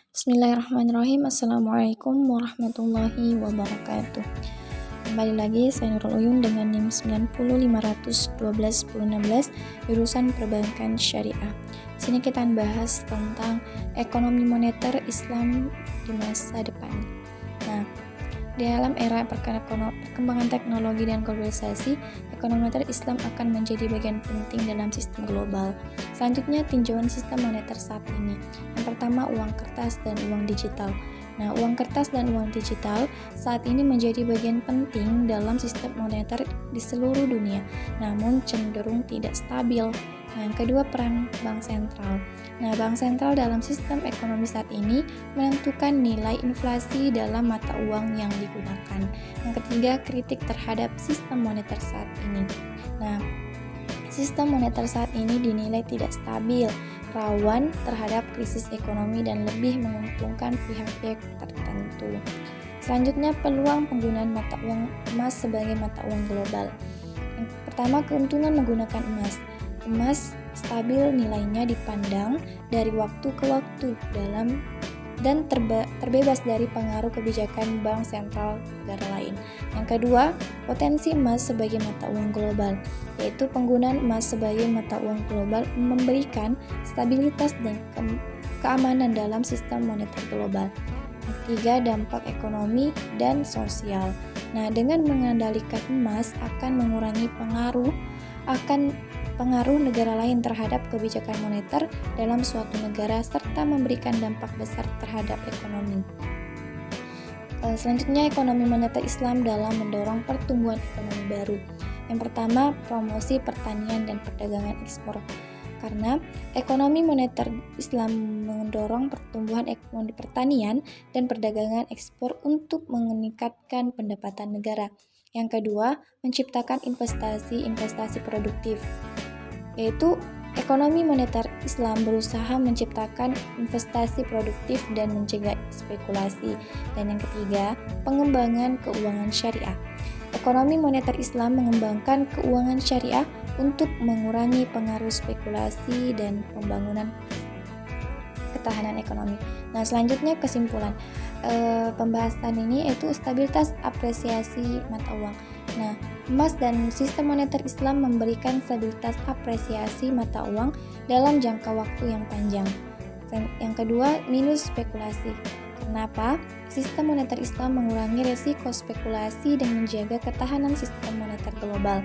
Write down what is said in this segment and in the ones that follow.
Bismillahirrahmanirrahim. Assalamualaikum warahmatullahi wabarakatuh. Kembali lagi saya Nurul Uyun dengan NIM 90512 jurusan Perbankan Syariah. Di sini kita bahas tentang ekonomi moneter Islam di masa depan. Nah, di dalam era perkembangan teknologi dan globalisasi, ekonomi moneter Islam akan menjadi bagian penting dalam sistem global. Selanjutnya, tinjauan sistem moneter saat ini. Yang pertama, uang kertas dan uang digital. Nah, uang kertas dan uang digital saat ini menjadi bagian penting dalam sistem moneter di seluruh dunia, namun cenderung tidak stabil. Nah, yang kedua, peran bank sentral. Nah, bank sentral dalam sistem ekonomi saat ini menentukan nilai inflasi dalam mata uang yang digunakan. Yang ketiga, kritik terhadap sistem moneter saat ini. Nah, sistem moneter saat ini dinilai tidak stabil, rawan terhadap krisis ekonomi dan lebih menguntungkan pihak-pihak tertentu. Selanjutnya, peluang penggunaan mata uang emas sebagai mata uang global. Yang pertama, keuntungan menggunakan emas. Emas stabil nilainya dipandang dari waktu ke waktu dan terbebas dari pengaruh kebijakan bank sentral negara lain. Yang kedua, potensi emas sebagai mata uang global, yaitu penggunaan emas sebagai mata uang global memberikan stabilitas dan keamanan dalam sistem moneter global. Yang ketiga, dampak ekonomi dan sosial. Nah, dengan mengandalkan emas akan mengurangi pengaruh negara lain terhadap kebijakan moneter dalam suatu negara serta memberikan dampak besar terhadap ekonomi. Selanjutnya, ekonomi moneter Islam dalam mendorong pertumbuhan ekonomi baru. Yang pertama, promosi pertanian dan perdagangan ekspor. Karena ekonomi moneter Islam mendorong pertumbuhan ekonomi pertanian dan perdagangan ekspor untuk meningkatkan pendapatan negara. Yang kedua, menciptakan investasi produktif, yaitu ekonomi moneter Islam berusaha menciptakan investasi produktif dan mencegah spekulasi. Dan yang ketiga, pengembangan keuangan syariah. Ekonomi moneter Islam mengembangkan keuangan syariah untuk mengurangi pengaruh spekulasi dan pembangunan ketahanan ekonomi. Nah, selanjutnya kesimpulan pembahasan ini yaitu stabilitas apresiasi mata uang. Nah, emas dan sistem moneter Islam memberikan stabilitas apresiasi mata uang dalam jangka waktu yang panjang. Yang kedua, minus spekulasi. Kenapa? Sistem moneter Islam mengurangi risiko spekulasi dan menjaga ketahanan sistem moneter global.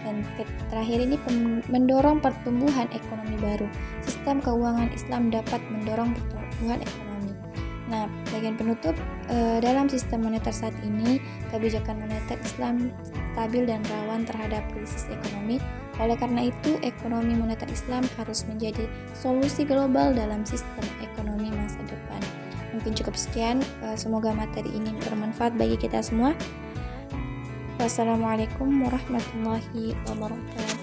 Dan terakhir ini mendorong pertumbuhan ekonomi baru. Sistem keuangan Islam dapat mendorong pertumbuhan ekonomi. Nah, bagian penutup, dalam sistem moneter saat ini, kebijakan moneter Islam stabil dan rawan terhadap krisis ekonomi. Oleh karena itu, ekonomi moneter Islam harus menjadi solusi global dalam sistem ekonomi masa depan. Mungkin cukup sekian, semoga materi ini bermanfaat bagi kita semua. Wassalamualaikum warahmatullahi wabarakatuh.